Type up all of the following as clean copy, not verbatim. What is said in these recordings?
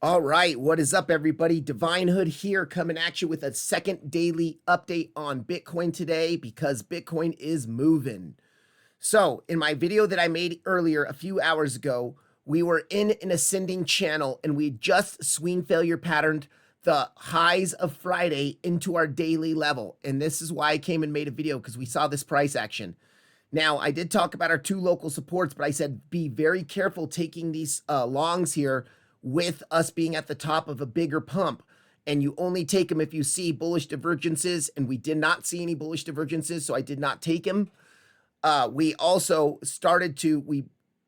All right, what is up, everybody? Divine Hood here, coming at you with a second daily update on Bitcoin today because Bitcoin is moving. So, in my video that I made earlier a few hours ago, we were in an ascending channel and we just swing failure patterned the highs of Friday into our daily level. And this is why I came and made a video, because we saw this price action. Now, I did talk about our two local supports, but I said be very careful taking these longs here with us being at the top of a bigger pump. And you only take them if you see bullish divergences, and we did not see any bullish divergences, so I did not take them. We also started to,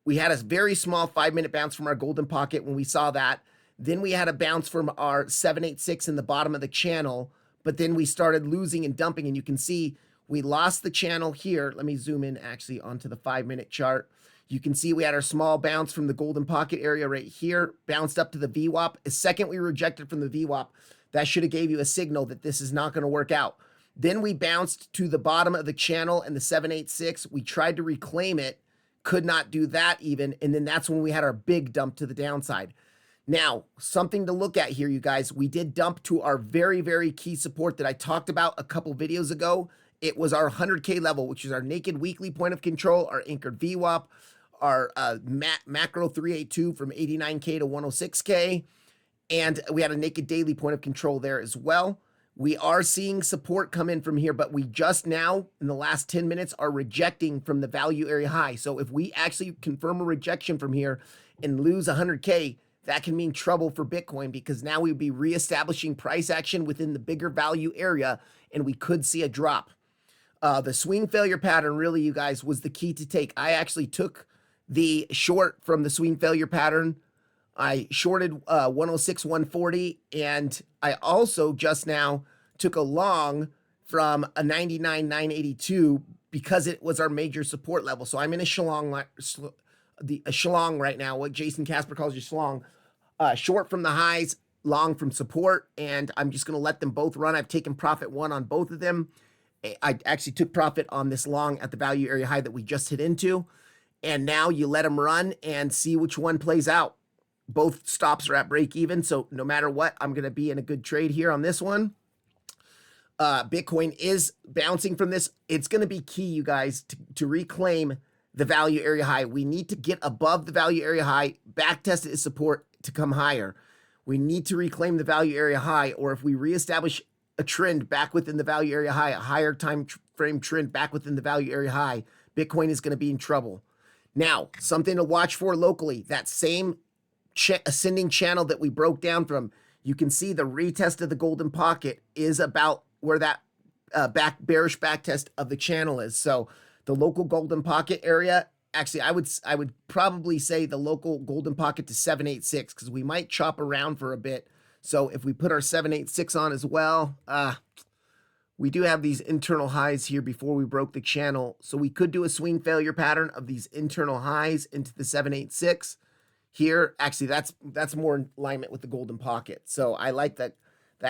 we had a very small 5-minute bounce from our golden pocket when we saw that. Then we had a bounce from our 786 in the bottom of the channel, but then we started losing and dumping, and you can see we lost the channel here. Let me zoom in actually onto the 5-minute chart. You can see we had our small bounce from the golden pocket area right here, bounced up to the VWAP. The second we rejected from the VWAP, that should have gave you a signal that this is not going to work out. Then we bounced to the bottom of the channel and the 786. We tried to reclaim it, could not do that even. And then that's when we had our big dump to the downside. Now, something to look at here, you guys. We did dump to our very, very key support that I talked about a couple videos ago. It was our 100K level, which is our naked weekly point of control, our anchored VWAP, our macro 382 from 89K to 106K. And we had a naked daily point of control there as well. We are seeing support come in from here, but we just now, in the last 10 minutes, are rejecting from the value area high. So if we actually confirm a rejection from here and lose 100K, that can mean trouble for Bitcoin, because now we would be reestablishing price action within the bigger value area, and we could see a drop. The swing failure pattern, really, you guys, was the key to take. I actually took the short from the swing failure pattern. I shorted 106, 140, and I also just now took a long from a 99, 982 because it was our major support level. So I'm in a shalong, a shalong right now, what Jason Casper calls a shalong. Short from the highs, long from support, and I'm just going to let them both run. I've taken profit one on both of them. I actually took profit on this long at the value area high that we just hit into. And now you let them run and see which one plays out. Both stops are at break even. So no matter what, I'm going to be in a good trade here on this one. Bitcoin is bouncing from this. It's going to be key, you guys, to reclaim the value area high. We need to get above the value area high, back test it as support to come higher. We need to reclaim the value area high, or if we reestablish a trend back within the value area high, a higher time frame trend back within the value area high, Bitcoin is going to be in trouble. Now, something to watch for locally, that same ascending channel that we broke down from, you can see the retest of the golden pocket is about where that bearish back test of the channel is. So the local golden pocket area, actually, I would probably say the local golden pocket to 786, because we might chop around for a bit. So if we put our 786 on as well, we do have these internal highs here before we broke the channel. So we could do a swing failure pattern of these internal highs into the 786 here. Actually, that's more in alignment with the golden pocket. So I like that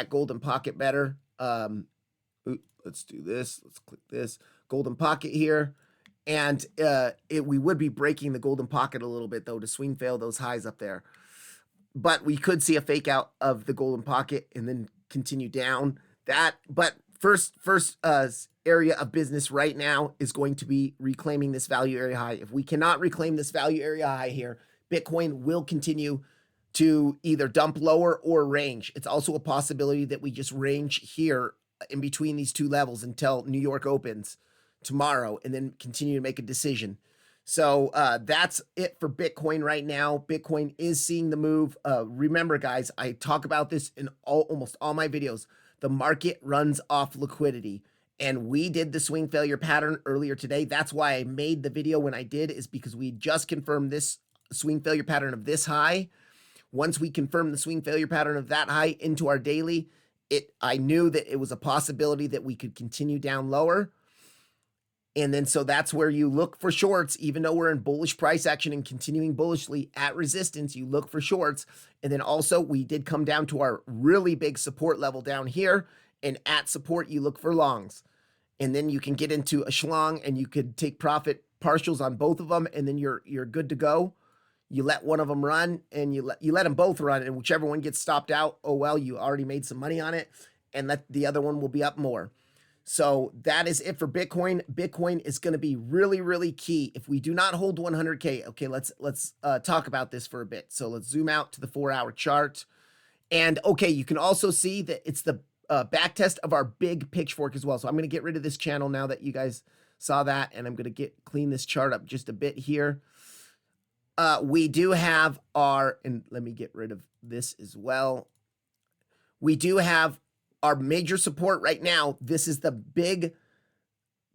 golden pocket better. Let's do this. Let's click this golden pocket here. And we would be breaking the golden pocket a little bit, though, to swing fail those highs up there. But we could see a fake out of the golden pocket and then continue down that. But first area of business right now is going to be reclaiming this value area high. If we cannot reclaim this value area high here, Bitcoin will continue to either dump lower or range. It's also a possibility that we just range here in between these two levels until New York opens tomorrow, and then continue to make a decision. So that's it for Bitcoin right now. Bitcoin is seeing the move. Remember, guys, I talk about this in almost all my videos. The market runs off liquidity, and we did the swing failure pattern earlier today. That's why I made the video when I did, is because we just confirmed this swing failure pattern of this high. Once we confirmed the swing failure pattern of that high into our daily, I knew that it was a possibility that we could continue down lower. And then so that's where you look for shorts, even though we're in bullish price action and continuing bullishly at resistance, you look for shorts. And then also we did come down to our really big support level down here, and at support, you look for longs. And then you can get into a schlong and you could take profit partials on both of them, and then you're good to go. you let one of them run and you let them both run, and whichever one gets stopped out, oh well, you already made some money on it, and let the other one will be up more. So that is it for Bitcoin. Bitcoin is going to be really, really key. If we do not hold 100K, okay, let's talk about this for a bit. So let's zoom out to the 4-hour chart. And okay, you can also see that it's the back test of our big pitchfork as well. So I'm going to get rid of this channel now that you guys saw that, and I'm going to clean this chart up just a bit here. We do have our, and let me get rid of this as well. We do have our major support right now. This is the big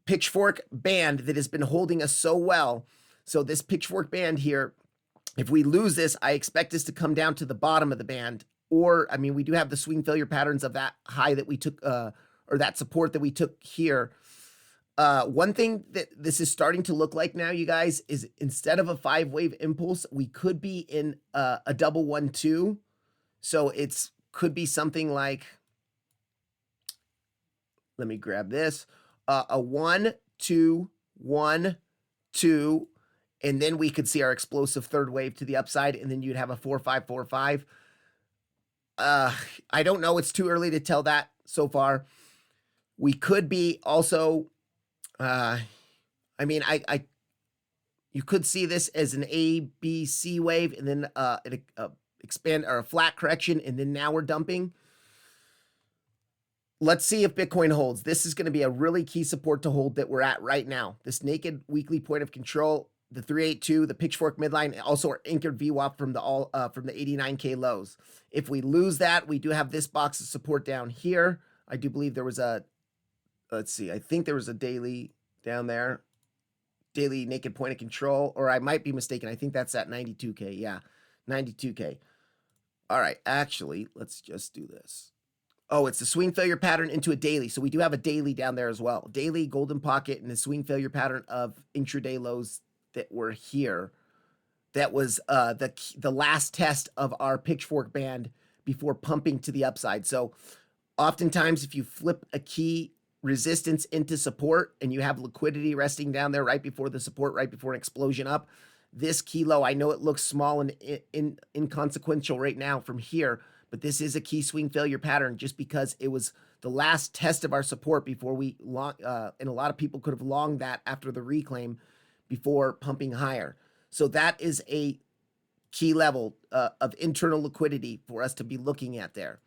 pitchfork band that has been holding us so well. So this pitchfork band here, if we lose this, I expect this to come down to the bottom of the band. Or, I mean, we do have the swing failure patterns of that high that we took, or that support that we took here. One thing that this is starting to look like now, you guys, is instead of a 5-wave impulse, we could be in a double 1-2. So it's could be something like, let me grab this, a 1, 2, 1, 2, and then we could see our explosive third wave to the upside, and then you'd have a 4, 5, 4, 5. I don't know. It's too early to tell that so far. We could be also, I mean, you could see this as an A, B, C wave, and then expand or a flat correction, and then now we're dumping. Let's see if Bitcoin holds. This is going to be a really key support to hold that we're at right now. This naked weekly point of control, the 382, the pitchfork midline, also our anchored VWAP from the 89K lows. If we lose that, we do have this box of support down here. I do believe there was a, let's see, I think there was a daily down there, daily naked point of control, or I might be mistaken. I think that's at 92K. Yeah, 92K. All right, actually, let's just do this. Oh, it's the swing failure pattern into a daily. So we do have a daily down there as well. Daily, golden pocket, and the swing failure pattern of intraday lows that were here. That was the last test of our pitchfork band before pumping to the upside. So oftentimes if you flip a key resistance into support and you have liquidity resting down there right before the support, right before an explosion up, this key low, I know it looks small and inconsequential right now from here, but this is a key swing failure pattern just because it was the last test of our support before we long, and a lot of people could have longed that after the reclaim before pumping higher. So that is a key level of internal liquidity for us to be looking at there.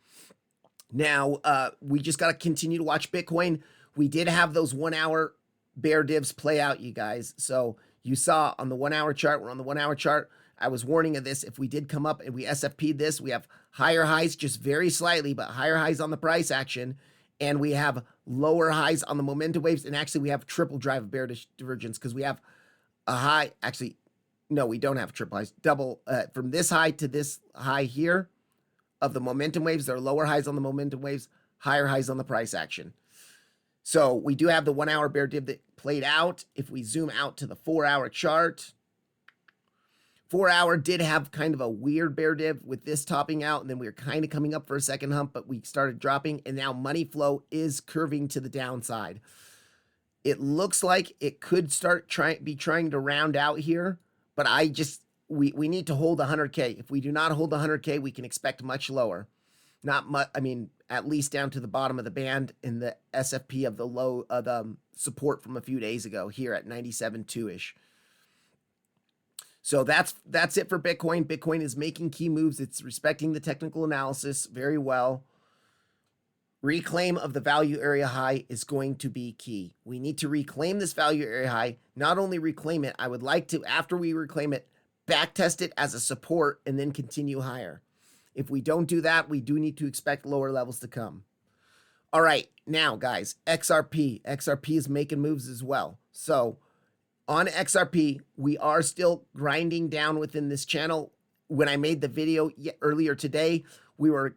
Now, we just got to continue to watch Bitcoin. We did have those 1-hour bear divs play out, you guys. So you saw on the 1-hour chart, we're on the 1-hour chart. I was warning of this. If we did come up and we SFP'd this, we have higher highs, just very slightly, but higher highs on the price action. And we have lower highs on the momentum waves. And actually, we have triple drive of bear divergence because we have a high. Actually, no, we don't have triple highs. Double from this high to this high here of the momentum waves. There are lower highs on the momentum waves, higher highs on the price action. So we do have the 1-hour bear div that played out. If we zoom out to the 4-hour chart, 4-hour did have kind of a weird bear div with this topping out, and then we were kind of coming up for a second hump, but we started dropping, and now money flow is curving to the downside. It looks like it could start be trying to round out here, but we need to hold 100K. If we do not hold 100K, we can expect much lower. Not much, I mean, at least down to the bottom of the band in the SFP of the low, the support from a few days ago here at 97.2-ish. So that's it for Bitcoin. Bitcoin is making key moves. It's respecting the technical analysis very well. Reclaim of the value area high is going to be key. We need to reclaim this value area high. Not only reclaim it, I would like to, after we reclaim it, back test it as a support and then continue higher. If we don't do that, we do need to expect lower levels to come. All right, now guys, XRP. XRP is making moves as well. So on XRP, we are still grinding down within this channel. When I made the video earlier today, we were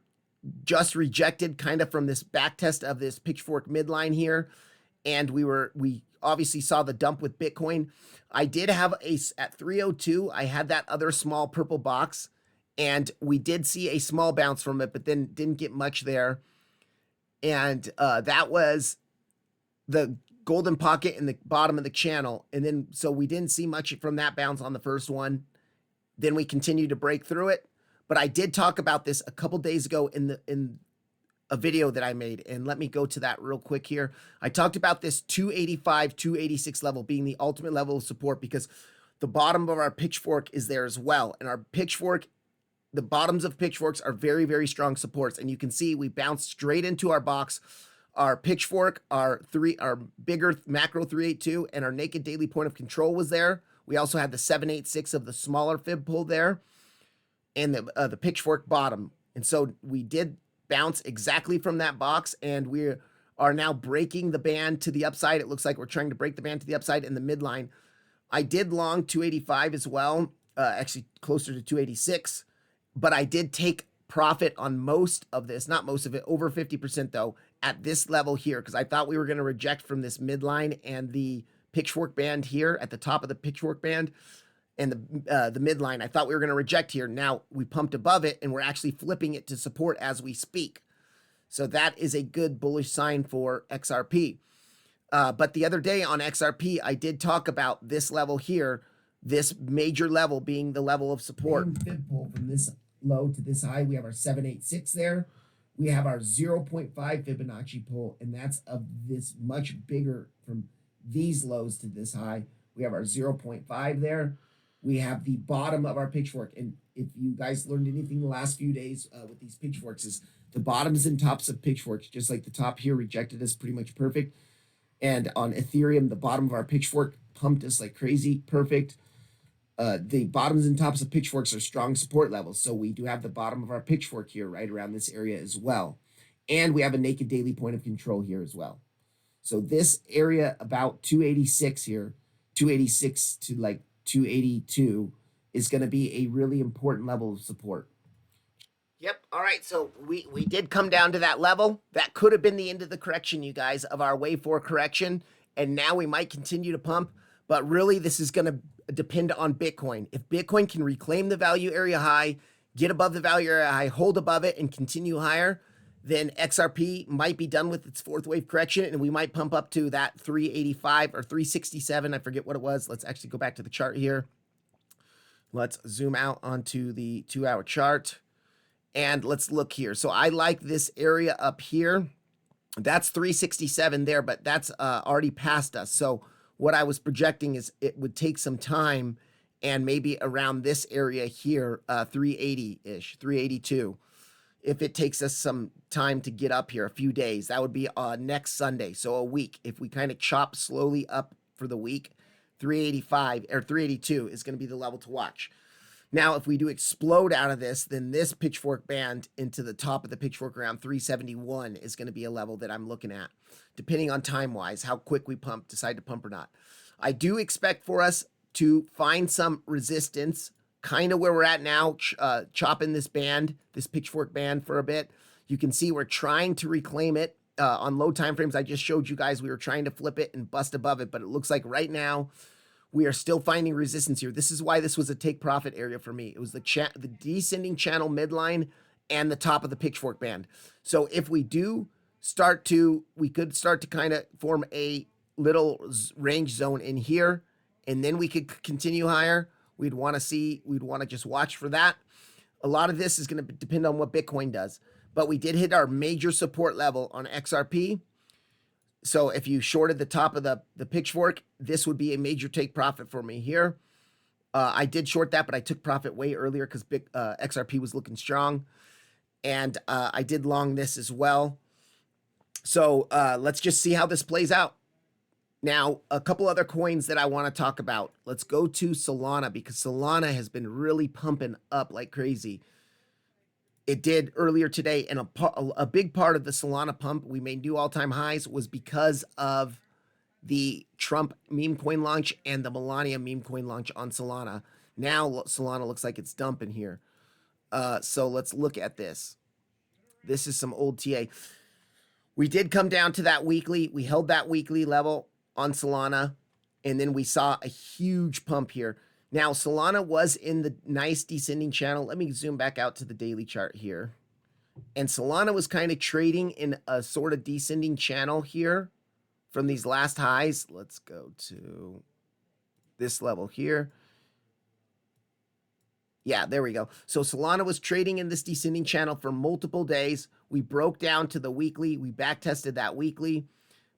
just rejected kind of from this back test of this pitchfork midline here. And we obviously saw the dump with Bitcoin. I did have at 302, I had that other small purple box, and we did see a small bounce from it, but then didn't get much there. And that was the golden pocket in the bottom of the channel. And then, so we didn't see much from that bounce on the first one. Then we continue to break through it. But I did talk about this a couple days ago in a video that I made, and let me go to that real quick here. I talked about this 285, 286 level being the ultimate level of support because the bottom of our pitchfork is there as well. And our pitchfork, the bottoms of pitchforks are very, very strong supports. And you can see we bounced straight into our box. Our pitchfork, our bigger macro 382, and our naked daily point of control was there. We also had the 786 of the smaller fib pull there, and the pitchfork bottom. And so we did bounce exactly from that box, and we are now breaking the band to the upside. It looks like we're trying to break the band to the upside in the midline. I did long 285 as well, actually closer to 286, but I did take profit on most of this, not most of it, over 50% though, at this level here, because I thought we were going to reject from this midline and the pitchfork band here at the top of the pitchfork band and the midline. I thought we were going to reject here. Now we pumped above it and we're actually flipping it to support as we speak. So that is a good bullish sign for XRP. But the other day on XRP, I did talk about this level here, this major level being the level of support. Fib pull from this low to this high. We have our 786 there. We have our 0.5 Fibonacci pull, and that's of this much bigger from these lows to this high. We have our 0.5 there. We have the bottom of our pitchfork. And if you guys learned anything the last few days with these pitchforks is the bottoms and tops of pitchforks, just like the top here rejected us pretty much perfect. And on Ethereum, the bottom of our pitchfork pumped us like crazy, perfect. The bottoms and tops of pitchforks are strong support levels. So we do have the bottom of our pitchfork here right around this area as well. And we have a naked daily point of control here as well. So this area about 286 here, 286 to like 282 is going to be a really important level of support. Yep. All right. So we did come down to that level. That could have been the end of the correction, you guys, of our wave 4 correction. And now we might continue to pump. But really, this is going to depend on Bitcoin. If Bitcoin can reclaim the value area high, get above the value area high, hold above it, and continue higher, then XRP might be done with its 4th wave correction, and we might pump up to that 385 or 367. I forget what it was. Let's actually go back to the chart here. Let's zoom out onto the 2-hour chart, and let's look here. So I like this area up here. That's 367 there, but that's already past us. So what I was projecting is it would take some time, and maybe around this area here, 380-ish, 382. If it takes us some time to get up here, a few days, that would be next Sunday, so a week. If we kind of chop slowly up for the week, 385 or 382 is going to be the level to watch. Now, if we do explode out of this, then this pitchfork band into the top of the pitchfork around 371 is going to be a level that I'm looking at, depending on time-wise, how quick we decide to pump or not. I do expect for us to find some resistance, kind of where we're at now, chopping this band, this pitchfork band for a bit. You can see we're trying to reclaim it on low time frames. I just showed you guys we were trying to flip it and bust above it, but it looks like right now we are still finding resistance here. This is why this was a take profit area for me. It was the descending channel midline and the top of the pitchfork band. So if we do we could start to kind of form a little range zone in here, and then we could continue higher. We'd want to just watch for that. A lot of this is going to depend on what Bitcoin does, but we did hit our major support level on XRP. So if you shorted the top of the pitchfork, this would be a major take profit for me here. I did short that, but I took profit way earlier because XRP was looking strong. And I did long this as well. So let's just see how this plays out. Now, a couple other coins that I want to talk about. Let's go to Solana, because Solana has been really pumping up like crazy. It did earlier today, and a big part of the Solana pump, we made new all-time highs, was because of the Trump meme coin launch and the Melania meme coin launch on Solana. Now Solana looks like it's dumping here. So let's look at this. This is some old TA. We did come down to that weekly. We held that weekly level on Solana, and then we saw a huge pump here. Now, Solana was in the nice descending channel. Let me zoom back out to the daily chart here. And Solana was kind of trading in a sort of descending channel here from these last highs. Let's go to this level here. Yeah, there we go. So Solana was trading in this descending channel for multiple days. We broke down to the weekly. We back tested that weekly,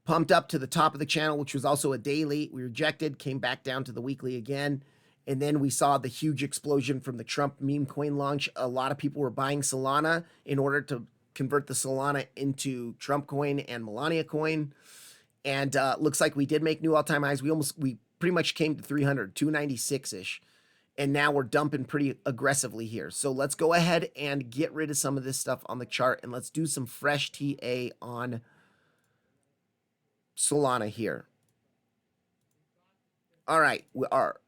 pumped up to the top of the channel, which was also a daily. We rejected, came back down to the weekly again. And then we saw the huge explosion from the Trump meme coin launch. A lot of people were buying Solana in order to convert the Solana into Trump coin and Melania coin. And looks like we did make new all-time highs. We pretty much came to 300, 296-ish. And now we're dumping pretty aggressively here. So let's go ahead and get rid of some of this stuff on the chart, and let's do some fresh TA on Solana here. All right,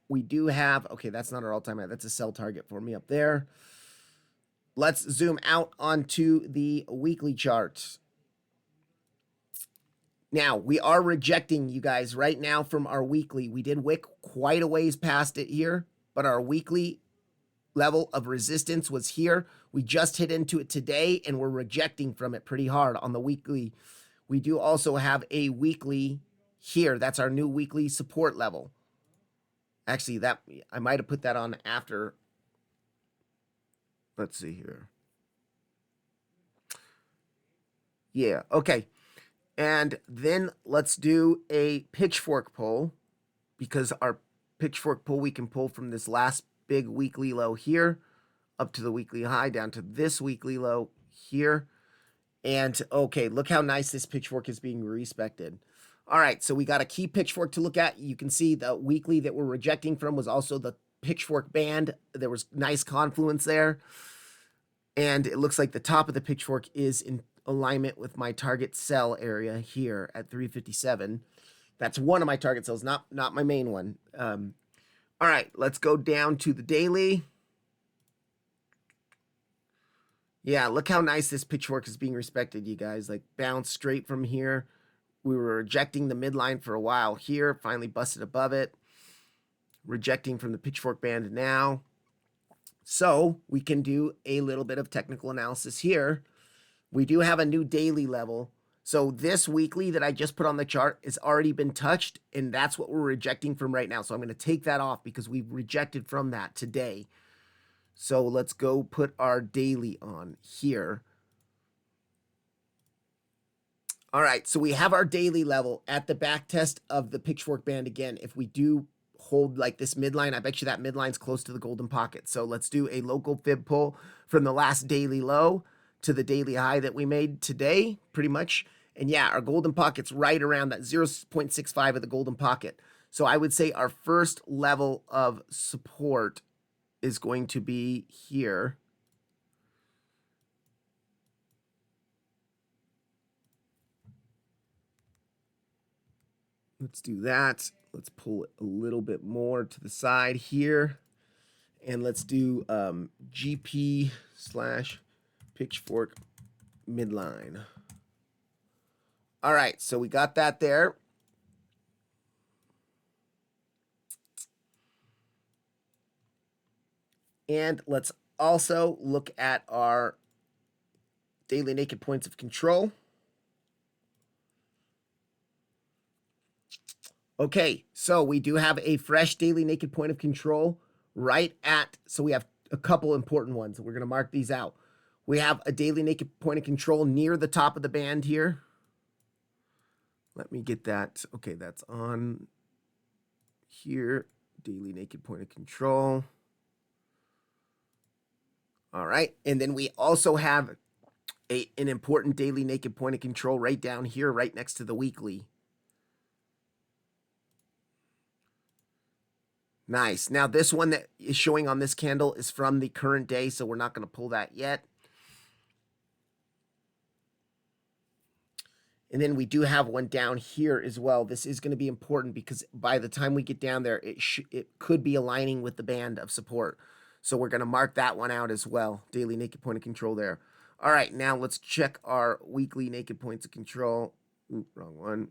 we do have, okay, that's not our all-time high. That's a sell target for me up there. Let's zoom out onto the weekly charts. Now, we are rejecting, you guys, right now from our weekly. We did wick quite a ways past it here, but our weekly level of resistance was here. We just hit into it today, and we're rejecting from it pretty hard on the weekly. We do also have a weekly here. That's our new weekly support level. Actually, that I might have put that on after. Let's see here. Yeah, okay. And then let's do a pitchfork pull, because our pitchfork pull we can pull from this last big weekly low here up to the weekly high, down to this weekly low here. And okay, look how nice this pitchfork is being respected. All right, so we got a key pitchfork to look at. You can see the weekly that we're rejecting from was also the pitchfork band. There was nice confluence there. And it looks like the top of the pitchfork is in alignment with my target sell area here at 357. That's one of my target sells, not my main one. All right, let's go down to the daily. Yeah, look how nice this pitchfork is being respected, you guys. Like, bounce straight from here. We were rejecting the midline for a while here, finally busted above it. Rejecting from the pitchfork band now. So we can do a little bit of technical analysis here. We do have a new daily level. So this weekly that I just put on the chart has already been touched, and that's what we're rejecting from right now. So I'm going to take that off because we've rejected from that today. So let's go put our daily on here. All right, so we have our daily level at the back test of the pitchfork band again. If we do hold like this midline, I bet you that midline's close to the golden pocket. So let's do a local fib pull from the last daily low to the daily high that we made today, pretty much. And yeah, our golden pocket's right around that 0.65 of the golden pocket. So I would say our first level of support is going to be here. Let's do that. Let's pull it a little bit more to the side here. And let's do GP / pitchfork midline. All right, so we got that there. And let's also look at our daily naked points of control. Okay, so we do have a fresh daily naked point of control right at, so we have a couple important ones. We're going to mark these out. We have a daily naked point of control near the top of the band here. Let me get that. Okay, that's on here. Daily naked point of control. All right, and then we also have an important daily naked point of control right down here, right next to the weekly. Nice. Now this one that is showing on this candle is from the current day, so we're not going to pull that yet. And then we do have one down here as well. This is going to be important because by the time we get down there, it could be aligning with the band of support. So we're going to mark that one out as well. Daily naked point of control there. All right, now let's check our weekly naked points of control. Oop, wrong one.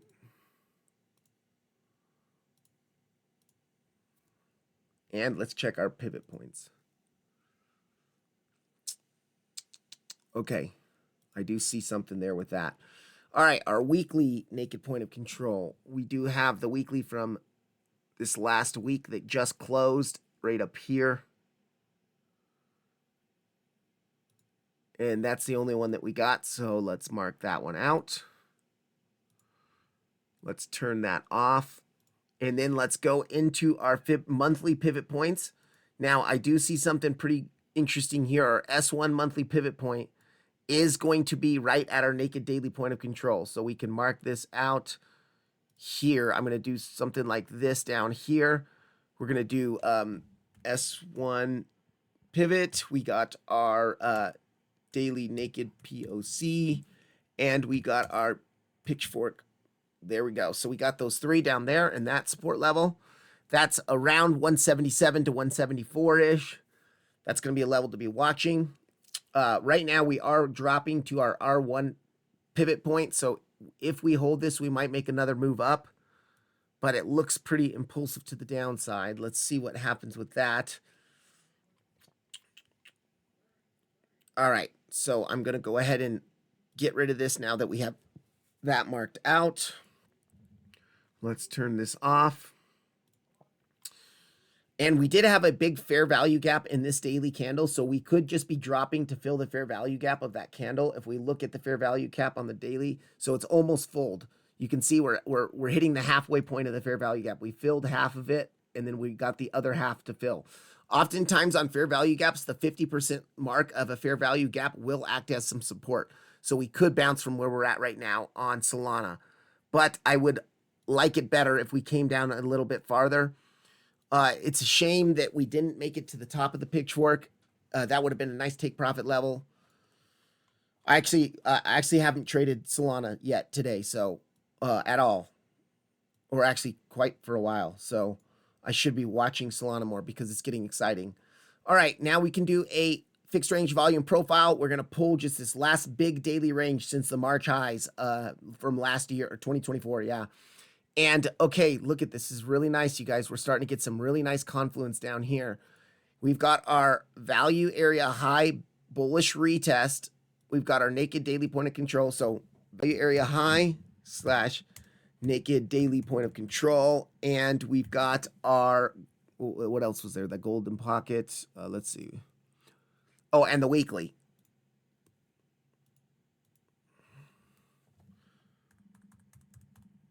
And let's check our pivot points. Okay, I do see something there with that. All right, our weekly naked point of control. We do have the weekly from this last week that just closed right up here. And that's the only one that we got. So let's mark that one out. Let's turn that off. And then let's go into our monthly pivot points. Now, I do see something pretty interesting here. Our S1 monthly pivot point is going to be right at our naked daily point of control. So we can mark this out here. I'm going to do something like this down here. We're going to do S1 pivot. We got our daily naked POC, and we got our pitchfork. There we go. So we got those three down there, and that support level, that's around 177 to 174-ish. That's going to be a level to be watching. Right now, we are dropping to our R1 pivot point. So if we hold this, we might make another move up, but it looks pretty impulsive to the downside. Let's see what happens with that. All right, so I'm going to go ahead and get rid of this now that we have that marked out. Let's turn this off. And we did have a big fair value gap in this daily candle, so we could just be dropping to fill the fair value gap of that candle. If we look at the fair value gap on the daily, so it's almost filled. You can see we're hitting the halfway point of the fair value gap. We filled half of it, and then we got the other half to fill. Oftentimes on fair value gaps, the 50% mark of a fair value gap will act as some support. So we could bounce from where we're at right now on Solana. But I would like it better if we came down a little bit farther. It's a shame that we didn't make it to the top of the pitchfork. That would have been a nice take profit level. I actually haven't traded Solana yet today, so at all, or actually quite for a while. So I should be watching Solana more because it's getting exciting. All right, now we can do a fixed range volume profile. We're going to pull just this last big daily range since the March highs from last year, or 2024, yeah. And okay, look at this. This is really nice, you guys. We're starting to get some really nice confluence down here. We've got our value area high bullish retest. We've got our naked daily point of control. So value area high slash naked daily point of control. And we've got our, what else was there? The golden pocket. Let's see. Oh, and the weekly.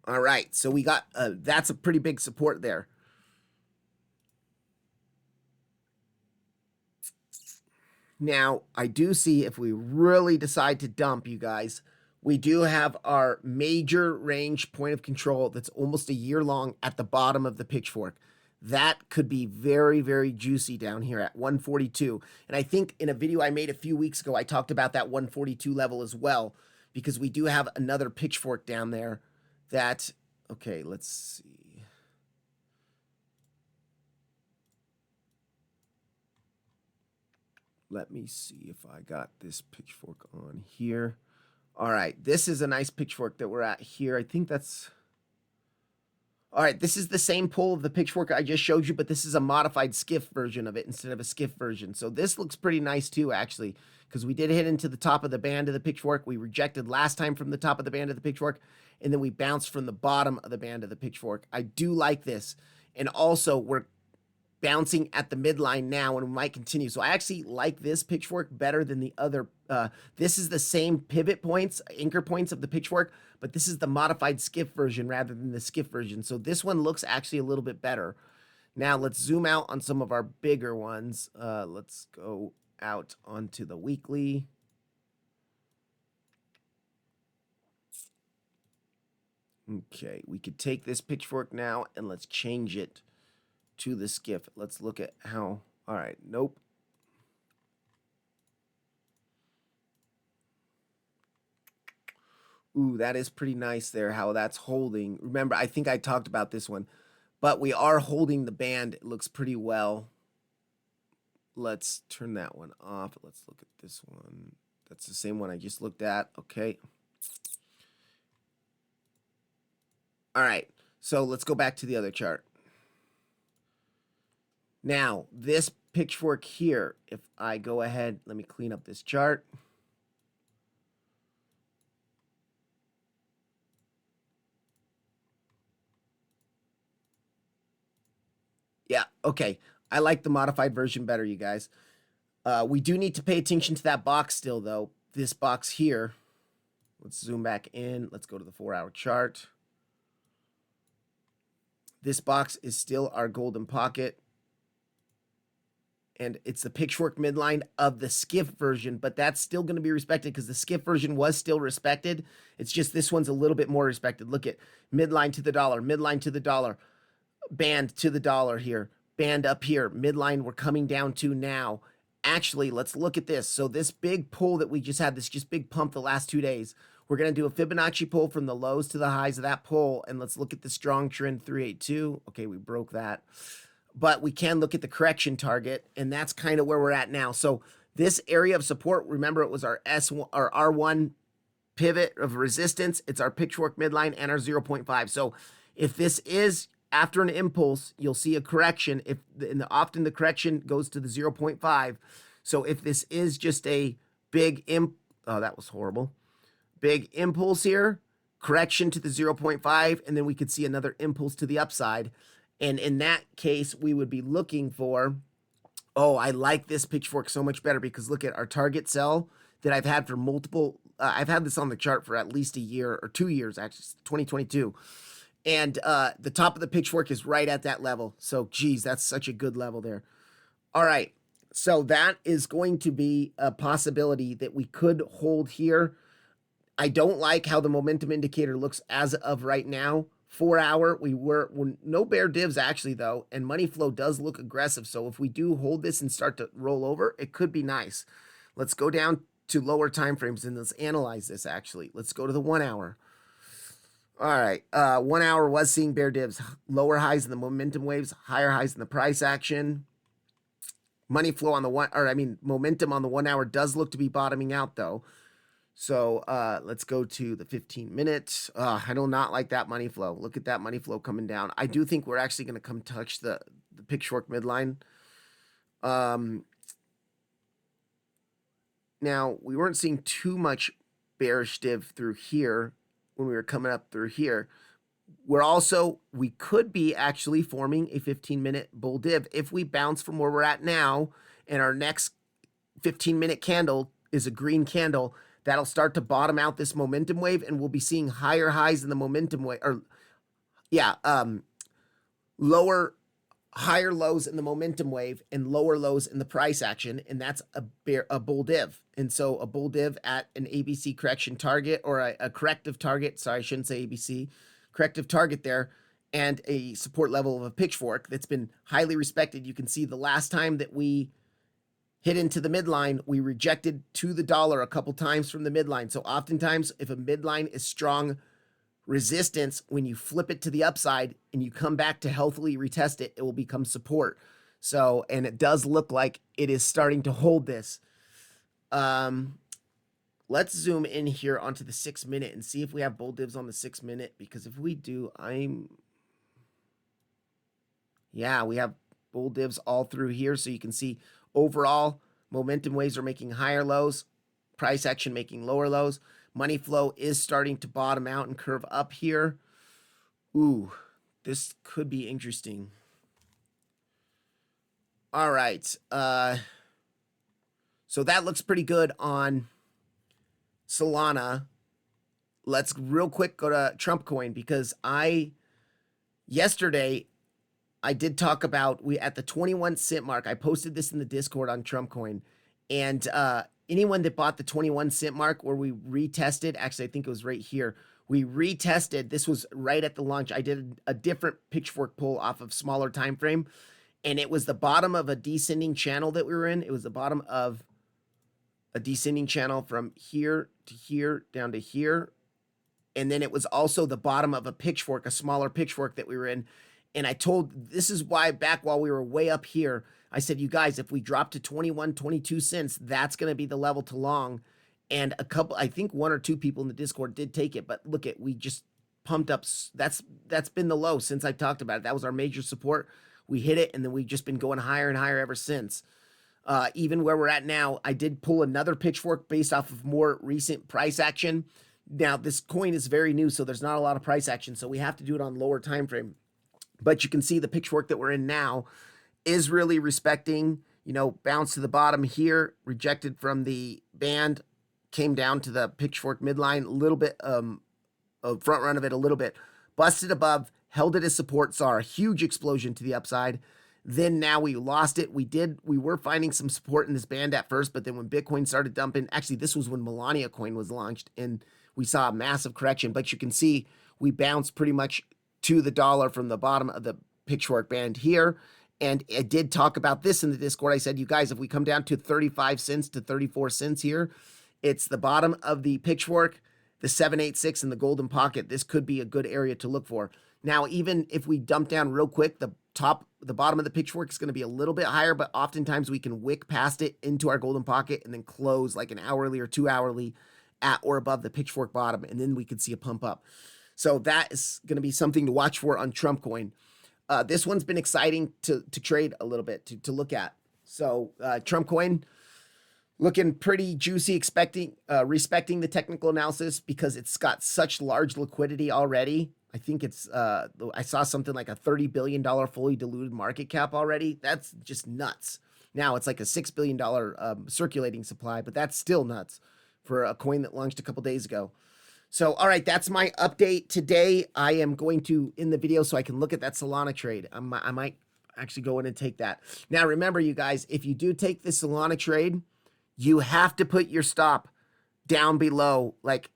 All right, so we got, that's a pretty big support there. Now, I do see if we really decide to dump, you guys, we do have our major range point of control that's almost a year long at the bottom of the pitchfork. That could be very, very juicy down here at 142. And I think in a video I made a few weeks ago, I talked about that 142 level as well, because we do have another pitchfork down there that, okay, let's see. Let me see if I got this pitchfork on here. All right, this is a nice pitchfork that we're at here. I think that's... All right, this is the same pull of the pitchfork I just showed you, but this is a modified skiff version of it instead of a skiff version. So this looks pretty nice too, actually, because we did hit into the top of the band of the pitchfork. We rejected last time from the top of the band of the pitchfork, and then we bounced from the bottom of the band of the pitchfork. I do like this. And also, we're bouncing at the midline now, and we might continue. So I actually like this pitchfork better than the other. This is the same pivot points, anchor points of the pitchfork, but this is the modified skiff version rather than the skiff version. So this one looks actually a little bit better. Now let's zoom out on some of our bigger ones. Let's go out onto the weekly. Okay, we could take this pitchfork now and let's change it to the skiff. Let's look at how, all right, nope. Ooh, that is pretty nice there, how that's holding. Remember, I think I talked about this one, but we are holding the band. It looks pretty well. Let's turn that one off. Let's look at this one. That's the same one I just looked at. Okay. All right, so let's go back to the other chart. Now, this pitchfork here, if I go ahead, let me clean up this chart. Yeah, okay. I like the modified version better, you guys. We do need to pay attention to that box still, though. This box here. Let's zoom back in. Let's go to the 4-hour chart. This box is still our golden pocket. And it's the pitchfork midline of the skiff version, but that's still going to be respected because the skiff version was still respected. It's just this one's a little bit more respected. Look at midline to the dollar, band to the dollar here, band up here, midline we're coming down to now. Actually, let's look at this. So this big pull that we just had, this just big pump the last 2 days, we're going to do a Fibonacci pull from the lows to the highs of that pull, and let's look at the strong trend 382. Okay, we broke that. But we can look at the correction target, and that's kind of where we're at now. So this area of support, remember it was our S1 or R1 pivot of resistance. It's our pitchfork midline and our 0.5. So if this is after an impulse, you'll see a correction. Often the correction goes to the 0.5. So if this is just a big that was horrible. Big impulse here, correction to the 0.5, and then we could see another impulse to the upside. And in that case, we would be looking for, I like this pitchfork so much better because look at our target sell that I've had for multiple, I've had this on the chart for at least a year or 2 years, actually, 2022. And the top of the pitchfork is right at that level. So, geez, that's such a good level there. All right, so that is going to be a possibility that we could hold here. I don't like how the momentum indicator looks as of right now. 4-hour, we're no bear divs actually though, and money flow does look aggressive. So if we do hold this and start to roll over, it could be nice. Let's go down to lower time frames and let's analyze this actually. Let's go to the 1 hour. All right, 1 hour was seeing bear divs, lower highs in the momentum waves, higher highs in the price action. Money flow on the momentum on the 1 hour does look to be bottoming out though. So let's go to the 15 minutes. I do not like that money flow. Look at that money flow coming down. I do think we're actually going to come touch the pitchfork midline. Now, we weren't seeing too much bearish div through here when we were coming up through here. We could be actually forming a 15-minute bull div if we bounce from where we're at now and our next 15-minute candle is a green candle. That'll start to bottom out this momentum wave, and we'll be seeing higher highs in the momentum wave, higher lows in the momentum wave and lower lows in the price action, and that's a bull div. And so a bull div at an ABC correction target or a corrective target, sorry, I shouldn't say ABC, corrective target there, and a support level of a pitchfork that's been highly respected. You can see the last time that we hit into the midline, we rejected to the dollar a couple times from the midline. So oftentimes, if a midline is strong resistance, when you flip it to the upside and you come back to healthily retest it, it will become support. So, and it does look like it is starting to hold this. Let's zoom in here onto the 6 minute and see if we have bull divs on the 6 minute, because if we do, we have bull divs all through here. So you can see overall, momentum waves are making higher lows, price action making lower lows. Money flow is starting to bottom out and curve up here. Ooh, this could be interesting. All right. So that looks pretty good on Solana. Let's real quick go to Trumpcoin because yesterday I did talk about at the 21 cent mark. I posted this in the Discord on Trumpcoin, and anyone that bought the 21 cent mark where we retested, actually I think it was right here. We retested. This was right at the launch. I did a different pitchfork pull off of smaller time frame, and it was the bottom of a descending channel that we were in. It was the bottom of a descending channel from here to here down to here, and then it was also the bottom of a pitchfork, a smaller pitchfork that we were in. And this is why back while we were way up here, I said, you guys, if we drop to 21, 22 cents, that's going to be the level to long. And I think 1 or 2 people in the Discord did take it, but look we just pumped up. That's been the low since I talked about it. That was our major support. We hit it, and then we've just been going higher and higher ever since. Even where we're at now, I did pull another pitchfork based off of more recent price action. Now, this coin is very new, so there's not a lot of price action, so we have to do it on lower time frame. But you can see the pitchfork that we're in now is really respecting. you know, bounced to the bottom here, rejected from the band, came down to the pitchfork midline, a little bit, a front run of it a little bit, busted above, held it as support, saw a huge explosion to the upside. Then now we lost it. We were finding some support in this band at first, but then when Bitcoin started dumping, actually this was when Melania coin was launched, and we saw a massive correction. But you can see we bounced pretty much to the dollar from the bottom of the pitchfork band here. And I did talk about this in the Discord. I said, you guys, if we come down to 35 cents to 34 cents here, it's the bottom of the pitchfork, the 786 and the golden pocket. This could be a good area to look for. Now, even if we dump down real quick, the bottom of the pitchfork is going to be a little bit higher, but oftentimes we can wick past it into our golden pocket and then close like an hourly or 2 hourly at or above the pitchfork bottom, and then we could see a pump up. So that is going to be something to watch for on Trumpcoin. This one's been exciting to trade a little bit, to look at. So Trumpcoin looking pretty juicy, respecting the technical analysis because it's got such large liquidity already. I think it's, I saw something like a $30 billion fully diluted market cap already. That's just nuts. Now it's like a $6 billion circulating supply, but that's still nuts for a coin that launched a couple days ago. So, all right, that's my update today. I am going to end the video so I can look at that Solana trade. I might actually go in and take that. Now, remember, you guys, if you do take this Solana trade, you have to put your stop down below. Like,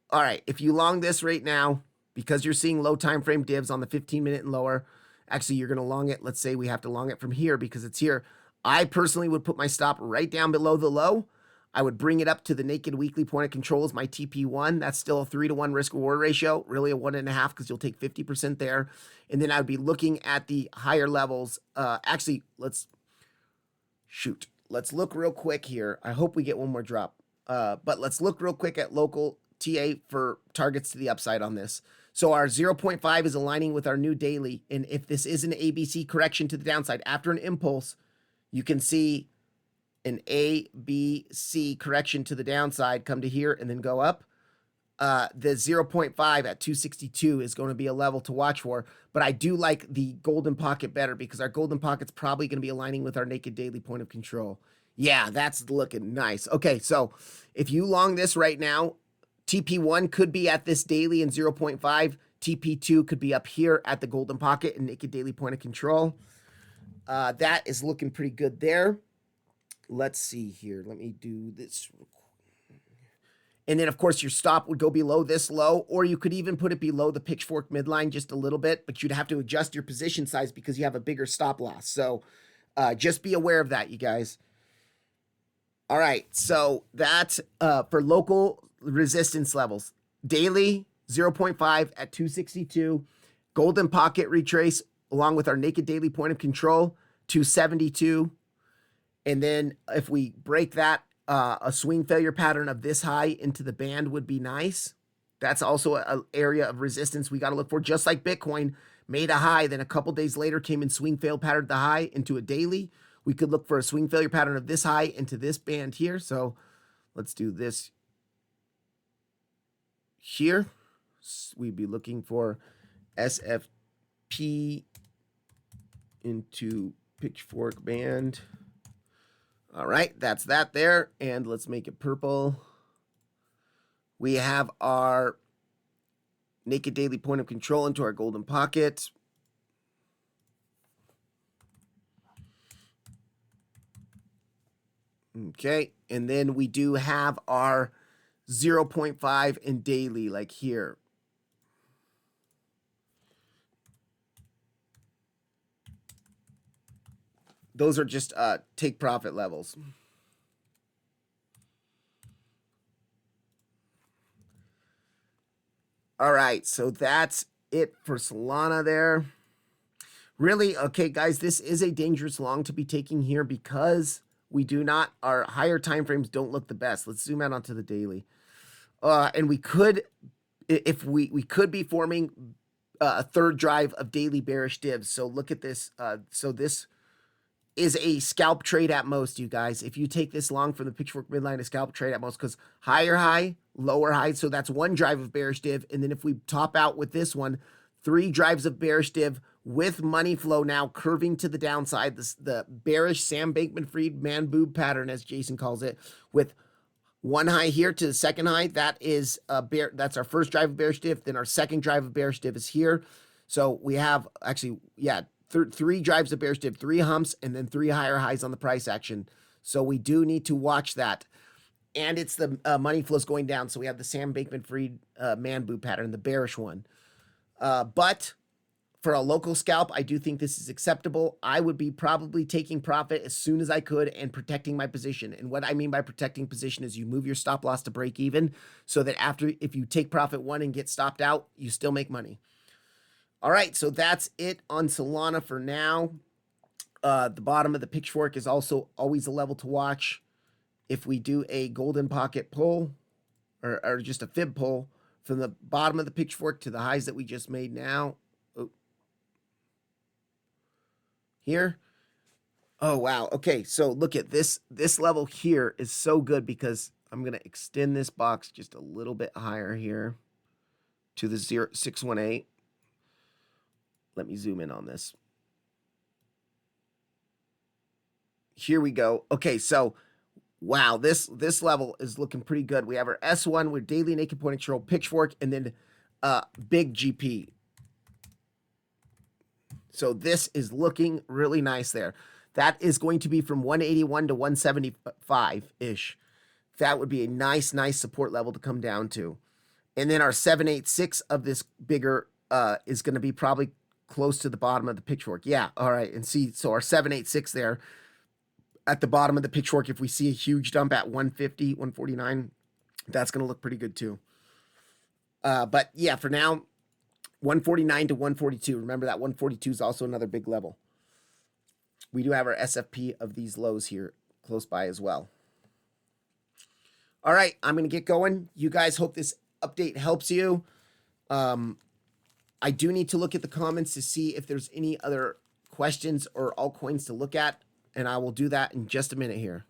all right, if you long this right now, because you're seeing low time frame divs on the 15-minute and lower, actually, you're going to long it. Let's say we have to long it from here because it's here. I personally would put my stop right down below the low. I would bring it up to the naked weekly point of control as my TP1. That's still a 3-to-1 risk reward ratio, really a 1.5 because you'll take 50% there. And then I would be looking at the higher levels. Actually, let's look real quick here. I hope we get one more drop. But let's look real quick at local TA for targets to the upside on this. So our 0.5 is aligning with our new daily. And if this is an ABC correction to the downside after an impulse, you can see an ABC correction to the downside come to here and then go up. The 0.5 at 262 is going to be a level to watch for, but I do like the golden pocket better because our golden pocket's probably going to be aligning with our naked daily point of control. Yeah, that's looking nice. Okay, so if you long this right now, TP1 could be at this daily in 0.5. TP2 could be up here at the golden pocket and naked daily point of control. That is looking pretty good there. Let's see here. Let me do this. And then, of course, your stop would go below this low, or you could even put it below the pitchfork midline just a little bit, but you'd have to adjust your position size because you have a bigger stop loss. So just be aware of that, you guys. All right, so that's for local resistance levels. Daily, 0.5 at 262. Golden pocket retrace along with our naked daily point of control, 272. And then if we break that, a swing failure pattern of this high into the band would be nice. That's also an area of resistance we got to look for. Just like Bitcoin made a high, then a couple days later came in swing fail pattern the high into a daily. We could look for a swing failure pattern of this high into this band here. So let's do this here. We'd be looking for SFP into pitchfork band. All right, that's that there. And let's make it purple. We have our naked daily point of control into our golden pocket. Okay, and then we do have our 0.5 in daily, like here. Those are just take profit levels. All right, so that's it for Solana there. Really, okay, guys, this is a dangerous long to be taking here because we do not, our higher time frames don't look the best. Let's zoom out onto the daily. And we could, if we could be forming a third drive of daily bearish divs. So look at this. So this is a scalp trade at most, you guys. If you take this long from the pitchfork midline, a scalp trade at most, because higher high, lower high. So that's one drive of bearish div. And then if we top out with this one, 3 drives of bearish div with money flow now curving to the downside. The bearish Sam Bankman-Fried man boob pattern, as Jason calls it, with one high here to the second high. That is that's our first drive of bearish div. Then our second drive of bearish div is here. So we have actually, yeah, 3 drives of bearish div, 3 humps, and then 3 higher highs on the price action. So we do need to watch that. And it's the money flows going down. So we have the Sam Bankman-Fried man boob pattern, the bearish one. But for a local scalp, I do think this is acceptable. I would be probably taking profit as soon as I could and protecting my position. And what I mean by protecting position is you move your stop loss to break even so that after, if you take profit one and get stopped out, you still make money. All right, so that's it on Solana for now. The bottom of the pitchfork is also always a level to watch. If we do a golden pocket pull or just a fib pull from the bottom of the pitchfork to the highs that we just made now, here. Oh, wow. Okay, so look at this. This level here is so good because I'm going to extend this box just a little bit higher here to the 618. Let me zoom in on this. Here we go. Okay, so wow, this level is looking pretty good. We have our S1 with daily naked point control pitchfork and then big GP. So this is looking really nice there. That is going to be from 181 to 175-ish. That would be a nice support level to come down to. And then our 786 of this bigger is going to be probably close to the bottom of the pitchfork. Yeah, all right. And see, so our 786 there at the bottom of the pitchfork, if we see a huge dump at 150, 149, that's going to look pretty good too. But yeah, for now, 149 to 142. Remember that 142 is also another big level. We do have our SFP of these lows here close by as well. All right, I'm going to get going. You guys, hope this update helps you. I do need to look at the comments to see if there's any other questions or altcoins to look at, and I will do that in just a minute here.